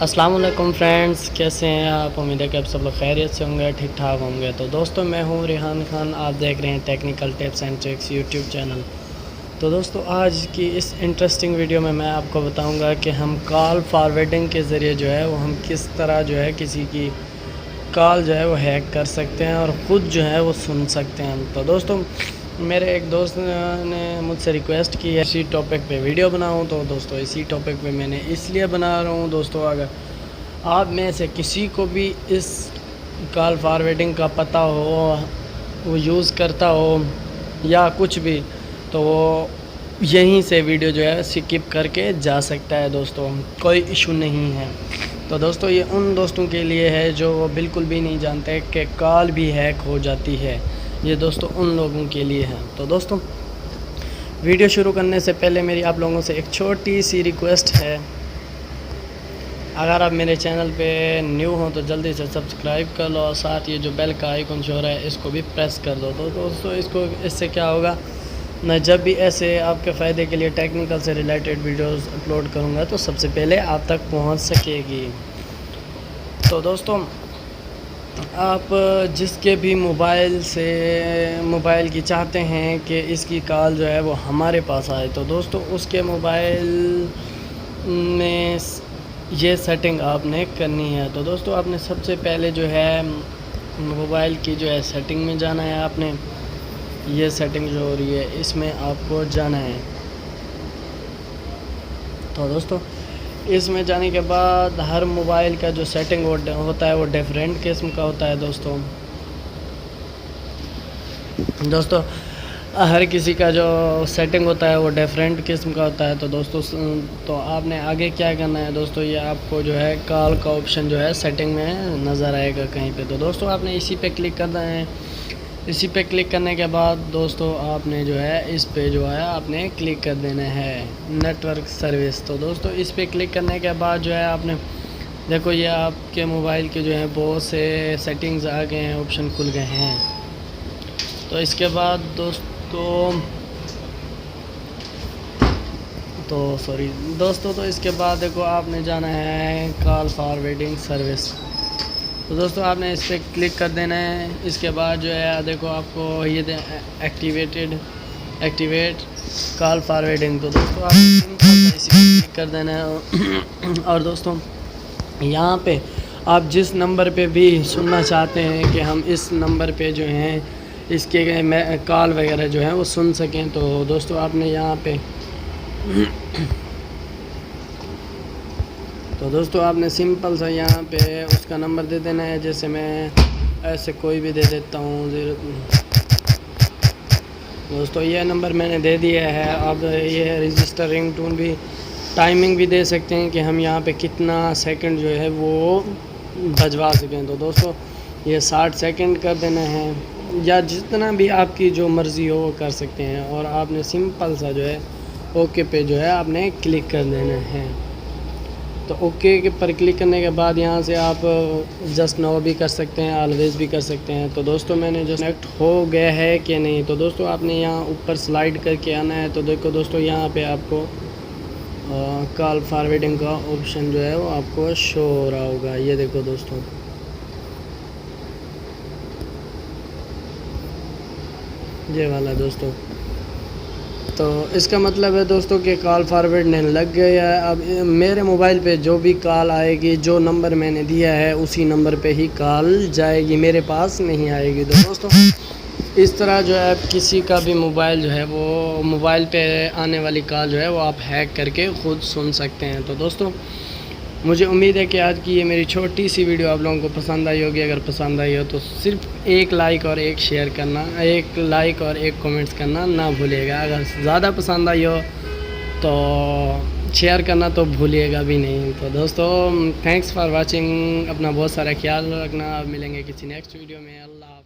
अस्सलाम वालेकुम फ्रेंड्स, कैसे हैं आप? उम्मीद है कि आप सब लोग खैरियत से होंगे, ठीक ठाक होंगे। तो दोस्तों, मैं हूं रेहान खान, आप देख रहे हैं technical tips and tricks YouTube channel. तो दोस्तों, आज की इस इंटरेस्टिंग वीडियो में मैं आपको बताऊंगा कि हम कॉल फॉरवर्डिंग के ज़रिए जो है वो हम किस तरह जो है किसी की कॉल जो है वो हैक कर सकते हैं और ख़ुद जो है वो सुन सकते हैं। तो दोस्तों, मेरे एक दोस्त ने मुझसे रिक्वेस्ट की है इसी टॉपिक पे वीडियो बनाऊं। तो दोस्तों, इसी टॉपिक पे मैंने इसलिए बना रहा हूं। दोस्तों, अगर आप में से किसी को भी इस कॉल फॉरवर्डिंग का पता हो, वो यूज़ करता हो या कुछ भी, तो वो यहीं से वीडियो जो है स्किप करके जा सकता है। दोस्तों, कोई इशू नहीं है। तो दोस्तों, ये उन दोस्तों के लिए है जो बिल्कुल भी नहीं जानते कि कॉल भी हैक हो जाती है। ये दोस्तों उन लोगों के लिए है। तो दोस्तों, वीडियो शुरू करने से पहले मेरी आप लोगों से एक छोटी सी रिक्वेस्ट है। अगर आप मेरे चैनल पे न्यू हो तो जल्दी से सब्सक्राइब कर लो और साथ ये जो बेल का आइकन शो रहा है इसको भी प्रेस कर दो। तो दोस्तों, इससे क्या होगा, मैं जब भी ऐसे आपके फ़ायदे के लिए टेक्निकल से रिलेटेड वीडियोस अपलोड करूँगा तो सबसे पहले आप तक पहुँच सकेगी। तो दोस्तों, आप जिसके भी मोबाइल की चाहते हैं कि इसकी कॉल जो है वो हमारे पास आए, तो दोस्तों उसके मोबाइल में ये सेटिंग आपने करनी है। तो दोस्तों, आपने सबसे पहले जो है मोबाइल की जो है सेटिंग में जाना है। आपने ये सेटिंग जो हो रही है इसमें आपको जाना है। तो दोस्तों, इसमें जाने के बाद हर मोबाइल का जो सेटिंग होता है वो डिफरेंट किस्म का होता है। दोस्तों हर किसी का जो सेटिंग होता है वो डिफरेंट किस्म का होता है। तो दोस्तों, तो आपने आगे क्या करना है दोस्तों, ये आपको जो है कॉल का ऑप्शन जो है सेटिंग में नज़र आएगा कहीं पे। तो दोस्तों, आपने इसी पे क्लिक करना है। इसी पे क्लिक करने के बाद दोस्तों, आपने जो है इस पे जो है आपने क्लिक कर देना है नेटवर्क सर्विस। तो दोस्तों, इस पे क्लिक करने के बाद जो है आपने देखो, ये आपके मोबाइल के जो है बहुत से सेटिंग्स आ गए हैं, ऑप्शन खुल गए हैं। तो इसके बाद दोस्तों तो इसके बाद देखो, आपने जाना है कॉल फॉरवर्डिंग सर्विस। तो दोस्तों, आपने इस पर क्लिक कर देना है। इसके बाद जो है देखो, आपको ये एक्टिवेट कॉल फॉरवर्डिंग। तो दोस्तों, आपको इसी पर क्लिक कर देना है। और दोस्तों, यहाँ पे आप जिस नंबर पे भी सुनना चाहते हैं कि हम इस नंबर पे जो हैं इसके कॉल वगैरह जो है वो सुन सकें, तो दोस्तों आपने यहाँ पे तो दोस्तों आपने सिंपल सा यहाँ पे उसका नंबर दे देना है। जैसे मैं ऐसे कोई भी दे देता हूँ दोस्तों, ये नंबर मैंने दे दिया है। अब ये रजिस्टर रिंगटोन भी टाइमिंग भी दे सकते हैं कि हम यहाँ पे कितना सेकंड जो है वो बजवा सकें। तो दोस्तों, ये 60 सेकंड कर देना है या जितना भी आपकी जो मर्ज़ी हो वो कर सकते हैं। और आपने सिंपल सा जो है ओके पे जो है आपने क्लिक कर देना है। तो ओके के पर क्लिक करने के बाद यहाँ से आप जस्ट नो भी कर सकते हैं, ऑलवेज़ भी कर सकते हैं। तो दोस्तों, मैंने जो कनेक्ट हो गया है कि नहीं, तो दोस्तों आपने यहाँ ऊपर स्लाइड करके आना है। तो देखो दोस्तों, यहाँ पे आपको कॉल फॉरवर्डिंग का ऑप्शन जो है वो आपको शो हो रहा होगा। ये देखो दोस्तों, ये वाला दोस्तों। तो इसका मतलब है दोस्तों कि कॉल फॉरवर्ड नहीं लग गया है। अब मेरे मोबाइल पे जो भी कॉल आएगी, जो नंबर मैंने दिया है उसी नंबर पे ही कॉल जाएगी, मेरे पास नहीं आएगी। तो दोस्तों, इस तरह जो है किसी का भी मोबाइल जो है वो मोबाइल पे आने वाली कॉल जो है वो आप हैक करके ख़ुद सुन सकते हैं। तो दोस्तों, मुझे उम्मीद है कि आज की ये मेरी छोटी सी वीडियो आप लोगों को पसंद आई होगी। अगर पसंद आई हो तो सिर्फ एक लाइक और एक शेयर करना, एक लाइक और एक कमेंट्स करना ना भूलिएगा। अगर ज़्यादा पसंद आई हो तो शेयर करना तो भूलिएगा भी नहीं। तो दोस्तों, थैंक्स फॉर वाचिंग। अपना बहुत सारा ख्याल रखना। अब मिलेंगे किसी नेक्स्ट वीडियो में। अल्लाह।